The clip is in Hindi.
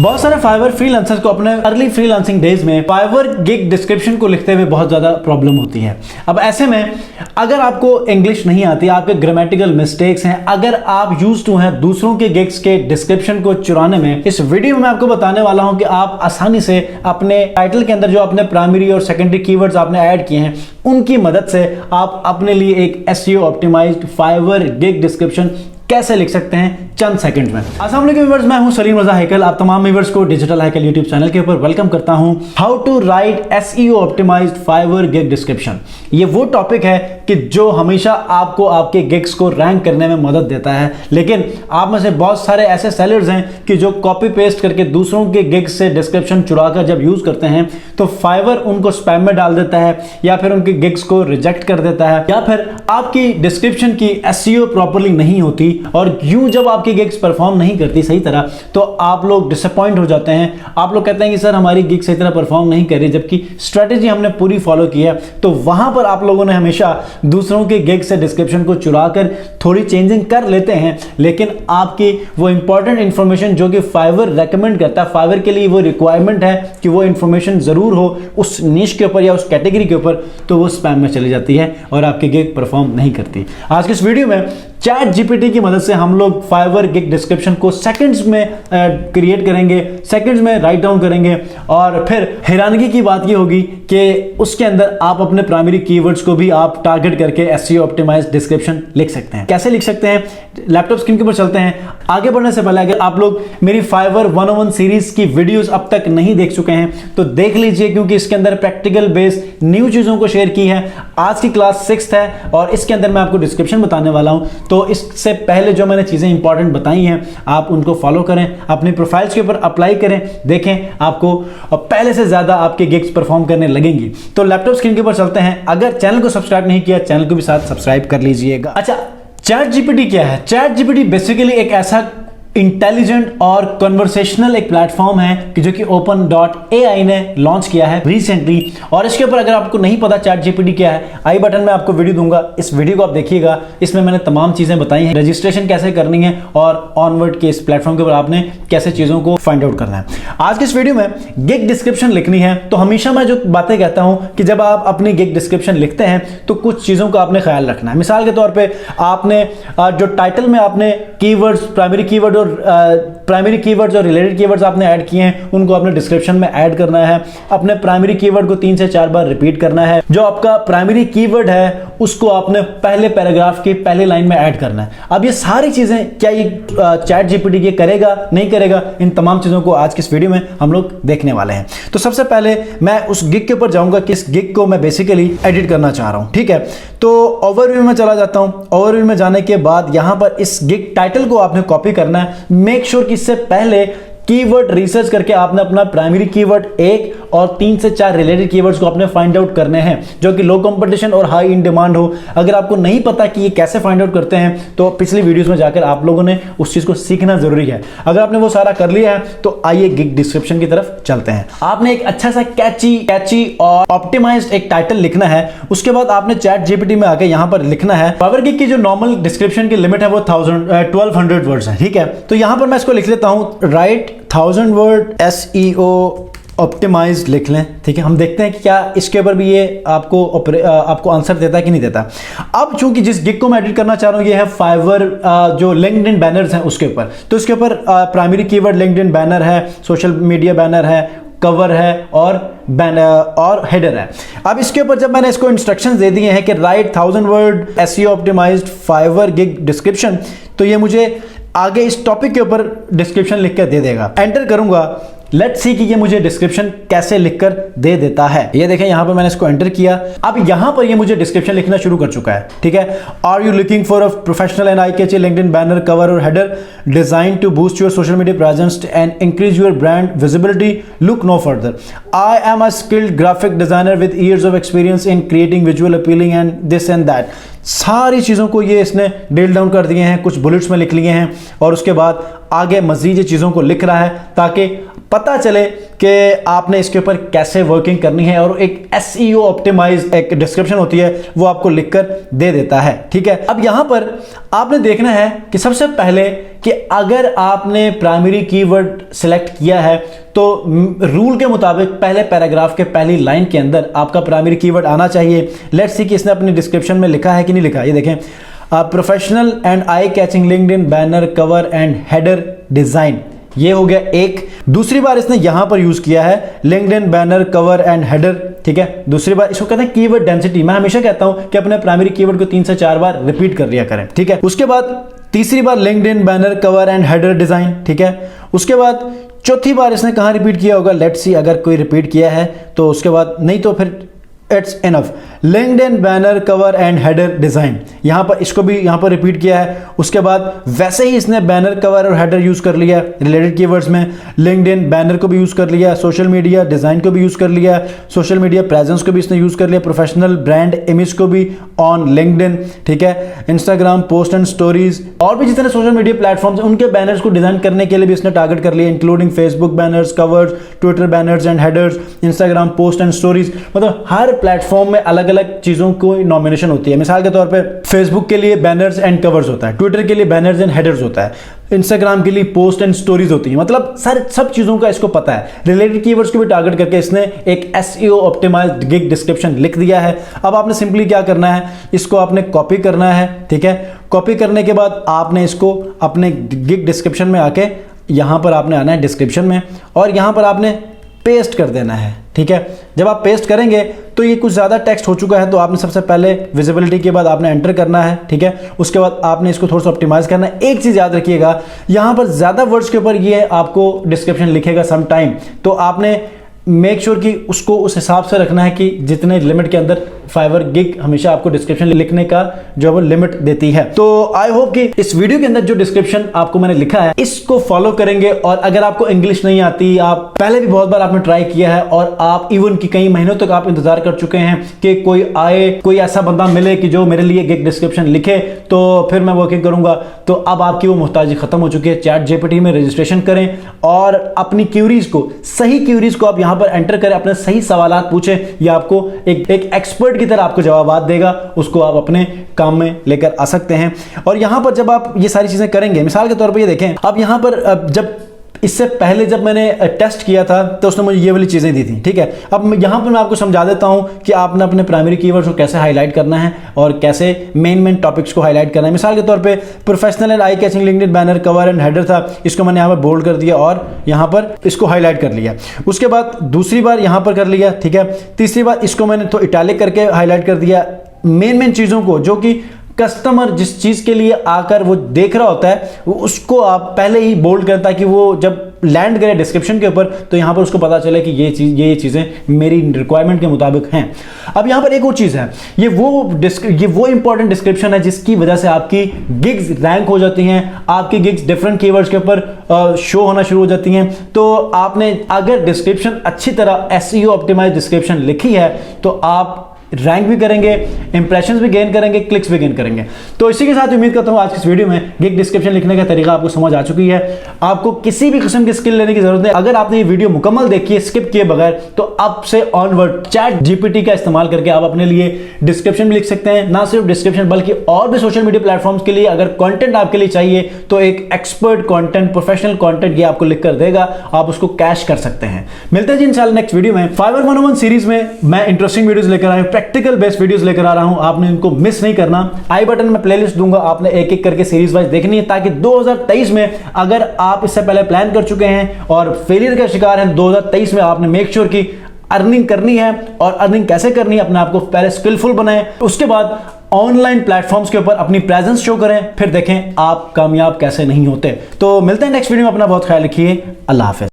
बहुत सारे फाइवर फ्रीलांसर्स को अपने अर्ली फ्रीलांसिंग डेज में फाइवर गिग डिस्क्रिप्शन को लिखते हुए बहुत ज़्यादा प्रॉब्लम होती है। अब ऐसे में अगर आपको इंग्लिश नहीं आती, आपके ग्रामेटिकल मिस्टेक्स हैं, अगर आप यूज्ड टू हैं दूसरों के गिग्स के डिस्क्रिप्शन को चुराने में, इस वीडियो में मैं आपको बताने वाला हूं कि आप आसानी से अपने टाइटल के अंदर जो अपने प्राइमरी और सेकेंडरी कीवर्ड्स आपने ऐड किए हैं उनकी मदद से आप अपने लिए एक SEO optimised Fiverr gig description कैसे लिख सकते हैं चंद सेकंड में। अस्सलाम वालेकुम व्यूअर्स, मैं हूं सलीम रजा हैकल। आप तमाम व्यूअर्स को डिजिटल हैकल यूट्यूब चैनल के ऊपर वेलकम करता हूं। How to write SEO optimised Fiverr gig description, ये वो टॉपिक है कि जो हमेशा आपको आपके गिग्स को रैंक करने में मदद देता है। लेकिन आप में से बहुत सारे ऐसे सेलर्स हैं कि जो कॉपी पेस्ट करके दूसरों के गिग्स से डिस्क्रिप्शन चुराकर जब यूज करते हैं तो फाइवर उनको स्पैम में डाल देता है, या फिर उनके गिग्स को रिजेक्ट कर देता है, या फिर आपकी डिस्क्रिप्शन की एसईओ प्रॉपर्ली नहीं होती और यूं जब आपकी गिग्स परफॉर्म नहीं करती सही तरह तो आप लोग डिसअपॉइंट हो जाते हैं। आप लोग कहते हैं कि सर हमारी गिग सही तरह परफॉर्म नहीं कर रही, जबकि स्ट्रेटेजी हमने पूरी फॉलो की है। तो वहां पर आप लोगों ने हमेशा दूसरों के गिग से डिस्क्रिप्शन को चुराकर थोड़ी चेंजिंग कर लेते हैं, लेकिन आपकी वो इंपॉर्टेंट इंफॉर्मेशन जो कि फाइवर रेकमेंड करता है, फाइवर के लिए वो रिक्वायरमेंट है कि वो इंफॉर्मेशन जरूर हो उस नीश के ऊपर या उस कैटेगरी के ऊपर, तो वो स्पैम में चली जाती है और आपकी गिग परफॉर्म नहीं करती। आज के इस वीडियो में चैट जीपीटी की मदद से हम लोग फाइवर गिग डिस्क्रिप्शन को सेकंड्स में क्रिएट करेंगे, सेकंड्स में राइट डाउन करेंगे, और फिर हैरानगी की बात ये होगी कि उसके अंदर आप अपने प्राइमरी कीवर्ड्स को भी आप टारगेट करके एसईओ ऑप्टिमाइज्ड डिस्क्रिप्शन लिख सकते हैं। कैसे लिख सकते हैं, लैपटॉप स्क्रीन के ऊपर चलते हैं। आगे बढ़ने से पहले अगर आप लोग मेरी फाइवर 101 सीरीज की वीडियोस अब तक नहीं देख चुके हैं तो देख लीजिए, क्योंकि इसके अंदर प्रैक्टिकल बेस्ड न्यू चीजों को शेयर की है। आज की क्लास 6th है और इसके अंदर मैं आपको डिस्क्रिप्शन बताने वाला हूं, तो इससे पहले जो मैंने चीजें इंपॉर्टेंट बताई हैं आप उनको फॉलो करें, अपनी प्रोफाइल्स के ऊपर अप्लाई करें, देखें आपको पहले से ज्यादा आपके गिग्स परफॉर्म करने लगेंगी। तो लैपटॉप स्क्रीन के ऊपर चलते हैं। अगर चैनल को सब्सक्राइब नहीं किया, चैनल को भी साथ सब्सक्राइब कर लीजिएगा। अच्छा, चैट जीपीटी क्या है? चैट जीपीटी बेसिकली एक ऐसा इंटेलिजेंट और कन्वर्सेशनल एक प्लेटफॉर्म है कि जो कि open.ai ने लॉन्च किया है रिसेंटली। और इसके ऊपर अगर आपको नहीं पता चैट जीपीटी क्या है, आई बटन में आपको वीडियो दूंगा, इस वीडियो को आप देखिएगा। इसमें मैंने तमाम चीजें बताई हैं, रजिस्ट्रेशन कैसे करनी है और ऑनवर्ड के इस प्लेटफॉर्म के ऊपर आपने कैसे चीजों को फाइंड आउट करना है। आज के इस वीडियो में गिग डिस्क्रिप्शन लिखनी है तो हमेशा मैं जो बातें कहता हूं कि जब आप अपनी गिग डिस्क्रिप्शन लिखते हैं तो कुछ चीजों का आपने ख्याल रखना है। मिसाल के तौर पर आपने जो टाइटल में आपने कीवर्ड्स, प्राइमरी कीवर्ड्स और रिलेटेड कीवर्ड्स आपने ऐड किए हैं उनको आपने डिस्क्रिप्शन में ऐड करना है। अपने प्राइमरी कीवर्ड को 3 से 4 बार रिपीट करना है। जो आपका प्राइमरी कीवर्ड है उसको आपने पहले पैराग्राफ की पहली लाइन में ऐड करना है। अब ये सारी चीजें क्या ये चैट जीपीटी ये करेगा नहीं करेगा, इन तमाम चीजों को आज की इस वीडियो में हम लोग देखने वाले हैं। तो सबसे पहले मैं उस गिग के ऊपर जाऊंगा कि इस गिग को मैं बेसिकली एडिट करना चाह रहा हूं। ठीक है, तो ओवरव्यू में चला जाता हूं। ओवरव्यू में जाने के बाद यहां पर इस गिग टाइटल को आपने कॉपी करना है। मेक श्योर कि इससे पहले कीवर्ड रिसर्च करके आपने अपना प्राइमरी कीवर्ड 1 और 3 से 4 रिलेटेड कीवर्ड्स को आपने फाइंड आउट करने हैं जो कि लो कंपटीशन और हाई इन डिमांड हो। अगर आपको नहीं पता कि ये कैसे फाइंड आउट करते हैं तो पिछली वीडियोस में जाकर आप लोगों ने उस चीज को सीखना जरूरी है। अगर आपने वो सारा कर लिया है तो आइए गिग डिस्क्रिप्शन की तरफ चलते हैं। आपने एक अच्छा सा कैची और ऑप्टिमाइज्ड एक टाइटल लिखना है। उसके बाद आपने चैट जीपीटी में आके यहां पर लिखना है। फाइवर गिग की जो नॉर्मल डिस्क्रिप्शन की लिमिट है वो 1200 वर्ड्स है। ठीक है, तो यहां पर मैं इसको लिख लेता हूं, राइट 1000 वर्ड एसईओ ऑप्टिमाइज्ड लिख लें। ठीक है, हम देखते हैं कि क्या इसके ऊपर भी ये आपको आंसर देता है कि नहीं देता। अब चूंकि जिस गिग को मैं एडिट करना चाह रहा हूं ये है फाइवर जो लिंक्डइन बैनर्स हैं उसके ऊपर, तो इसके ऊपर प्राइमरी कीवर्ड लिंक्डइन बैनर है, सोशल मीडिया बैनर है, कवर है और बैनर और हेडर है। अब इसके ऊपर जब मैंने इसको इंस्ट्रक्शंस दे दिए हैं कि write 1000 word SEO optimised Fiverr gig description, तो ये मुझे आगे इस टॉपिक के ऊपर डिस्क्रिप्शन लिख कर दे देगा। एंटर करूंगा, लेट्स सी कि ये मुझे डिस्क्रिप्शन कैसे लिखकर दे देता है। ये देखें यहां पर मैंने इसको एंटर किया। अब यहां पर ये मुझे डिस्क्रिप्शन लिखना शुरू कर चुका है। ठीक है, are you looking for a professional and eye catchy LinkedIn banner cover और header design to boost your social media presence and increase your brand visibility, look no further. I am a skilled graphic designer with years of experience in creating visual appealing and this and that. सारी चीजों को ये इसने ड्रिल डाउन कर दिए हैं, कुछ बुलेट्स में लिख लिए हैं और उसके बाद आगे मजीद ये चीजों को लिख रहा है ताकि पता चले कि आपने इसके ऊपर कैसे वर्किंग करनी है, और एक SEO ऑप्टिमाइज्ड एक डिस्क्रिप्शन होती है वो आपको लिखकर दे देता है। ठीक है, अब यहां पर आपने देखना है कि सबसे पहले कि अगर आपने प्राइमरी कीवर्ड सिलेक्ट किया है तो रूल के मुताबिक पहले पैराग्राफ के पहली लाइन के अंदर आपका प्राइमरी कीवर्ड आना चाहिए। लेट्स सी कि इसने अपनी डिस्क्रिप्शन में लिखा है कि नहीं लिखा। ये देखें, professional and eye catching LinkedIn banner cover and header design, ये हो गया एक। दूसरी बार इसने यहां पर यूज किया है LinkedIn banner cover and header. ठीक है, दूसरी बार इसको कहते हैं कीवर्ड डेंसिटी। मैं हमेशा कहता हूं कि अपने प्राइमरी कीवर्ड को 3 से 4 बार रिपीट कर लिया करें। ठीक है, उसके बाद तीसरी बार LinkedIn banner cover and header design. ठीक है, उसके बाद चौथी बार इसने कहां रिपीट किया होगा, लेट्स सी अगर कोई रिपीट किया है तो उसके बाद, नहीं तो फिर it's enough, LinkedIn banner cover and header design, यहां पर इसको भी यहां पर रिपीट किया है। उसके बाद वैसे ही इसने बैनर कवर और हेडर यूज कर लिया रिलेटेड कीवर्ड्स में, लिंक्डइन बैनर को भी यूज कर लिया, सोशल मीडिया डिजाइन को भी यूज कर लिया, सोशल मीडिया प्रेजेंस को भी इसने यूज कर लिया, प्रोफेशनल ब्रांड इमेज को भी ऑन लिंक्डइन। ठीक है, इंस्टाग्राम पोस्ट एंड स्टोरीज और भी जितने सोशल मीडिया प्लेटफॉर्म्स उनके बैनर्स को डिजाइन करने के लिए भी इसने टारगेट कर लिया, including Facebook banners, covers, Twitter banners and headers, Instagram post and stories. मतलब हर प्लेटफॉर्म में अलग अलग चीजों को नॉमिनेशन होती है। मिसाल के तौर पे फेसबुक के लिए बैनर्स एंड कवर्स होता है, ट्विटर के लिए बैनर्स एंड हेडर्स होता है, इंस्टाग्राम के लिए पोस्ट एंड स्टोरीज होती है। मतलब सब चीजों का इसको पता है। रिलेटेड कीवर्ड्स को भी टारगेट करके इसने एक SEO ऑप्टिमाइज्ड गिग डिस्क्रिप्शन लिख दिया है। अब आपने सिंपली क्या करना है, इसको आपने कॉपी करना है। ठीक है, कॉपी करने के बाद आपने इसको अपने गिग डिस्क्रिप्शन में आके यहां पर आपने आना है डिस्क्रिप्शन में, और यहां पर आपने पेस्ट कर देना है। ठीक है, जब आप पेस्ट करेंगे तो ये कुछ ज़्यादा टेक्स्ट हो चुका है, तो आपने सबसे पहले विजिबिलिटी के बाद आपने एंटर करना है। ठीक है, उसके बाद आपने इसको थोड़ा सा ऑप्टिमाइज करना है। एक चीज़ याद रखिएगा, यहाँ पर ज़्यादा वर्ड्स के ऊपर ये आपको डिस्क्रिप्शन लिखेगा सम टाइम, तो आपने मेक श्योर कि उसको उस हिसाब से रखना है कि जितने लिमिट के अंदर फाइवर गिग हमेशा आपको डिस्क्रिप्शन लिखने का जो है लिमिट देती है। तो आई होप कि इस वीडियो के अंदर जो डिस्क्रिप्शन आपको मैंने लिखा है इसको फॉलो करेंगे। और अगर आपको इंग्लिश नहीं आती, आप पहले भी बहुत बार आपने ट्राई किया है और आप इवन कि कई महीनों तक आप इंतजार कर चुके हैं कि कोई आए, कोई ऐसा बंदा मिले कि जो मेरे लिए गिग डिस्क्रिप्शन लिखे तो फिर मैं वर्किंग करूंगा, तो अब आपकी वो मुहताजी खत्म हो चुकी है। चैट जीपीटी में रजिस्ट्रेशन करें और अपनी क्यूरीज को, सही क्यूरीज को आप यहां पर एंटर करें, अपने सही सवालात पूछें, या आपको एक एक्सपर्ट की तरह आपको जवाब देगा, उसको आप अपने काम में लेकर आ सकते हैं। और यहां पर जब आप ये सारी चीजें करेंगे, मिसाल के तौर पे ये देखें, अब यहां पर जब इससे पहले जब मैंने टेस्ट किया था तो उसने मुझे ये वाली चीजें दी थी। ठीक है, अब यहां पर मैं आपको समझा देता हूं कि आपने अपने प्राइमरी कीवर्ड्स को कैसे हाईलाइट करना है और कैसे मेन टॉपिक्स को हाईलाइट करना है। मिसाल के तौर पे professional and eye catching LinkedIn banner cover and header था, इसको मैंने यहां पर बोल्ड कर दिया और यहां पर इसको हाईलाइट कर लिया। उसके बाद दूसरी बार यहां पर कर लिया। ठीक है, तीसरी बार इसको मैंने तो इटैलिक करके हाईलाइट कर दिया। मेन चीजों को जो कि कस्टमर जिस चीज के लिए आकर वो देख रहा होता है उसको आप पहले ही बोल्ड करता है कि वो जब लैंड करे डिस्क्रिप्शन के ऊपर तो यहां पर उसको पता चले कि ये चीजें मेरी रिक्वायरमेंट के मुताबिक हैं। अब यहां पर एक और चीज है, ये वो इंपॉर्टेंट डिस्क्रिप्शन है जिसकी वजह से आपकी गिग्स रैंक हो जाती हैं, आपकी गिग्स डिफरेंट कीवर्ड्स के ऊपर शो होना शुरू हो जाती हैं। तो आपने अगर डिस्क्रिप्शन अच्छी तरह SEO ऑप्टिमाइज्ड डिस्क्रिप्शन लिखी है तो आप रैंक भी करेंगे, इंप्रेशंस भी गेन करेंगे, क्लिक्स भी गेन करेंगे। तो इसी के साथ उम्मीद करता हूं आज की इस वीडियो में गिग डिस्क्रिप्शन लिखने का तरीका आपको समझ आ चुकी है। आपको किसी भी किस्म की स्किल लेने की जरूरत नहीं। अगर आपने ये वीडियो मुकम्मल देखी है स्किप किए बगैर, तो अब से ऑनवर्ड चैट जीपीटी का इस्तेमाल करके आप अपने लिए डिस्क्रिप्शन भी लिख सकते हैं। ना सिर्फ डिस्क्रिप्शन बल्कि और भी सोशल मीडिया प्लेटफॉर्म्स के लिए अगर कंटेंट आपके लिए चाहिए तो एक एक्सपर्ट कंटेंट, प्रोफेशनल कंटेंट ये आपको लिखकर देगा, आप उसको कैश कर सकते हैं। मिलते हैं जी इंशाल्लाह नेक्स्ट वीडियो में। फाइवर 101 सीरीज में मैं इंटरेस्टिंग वीडियोस लेकर आया हूं, प्रैक्टिकल बेस्ड वीडियोस लेकर आ रहा हूं, आपने इनको मिस नहीं करना। आई बटन में प्लेलिस्ट दूंगा, आपने एक एक करके सीरीज वाइज देखनी है ताकि 2023 में अगर आप इससे पहले प्लान कर चुके हैं और फेलियर का शिकार हैं, 2023 में आपने मेक श्योर की अर्निंग करनी है। और अर्निंग कैसे करनी है, अपने आप को पहले स्किलफुल बनाएं, उसके बाद ऑनलाइन प्लेटफॉर्म्स के ऊपर अपनी प्रेजेंस शो करें, फिर देखें आप कामयाब कैसे नहीं होते। तो मिलते हैं नेक्स्ट वीडियो में, अपना बहुत ख्याल रखिए। अल्लाह हाफिज।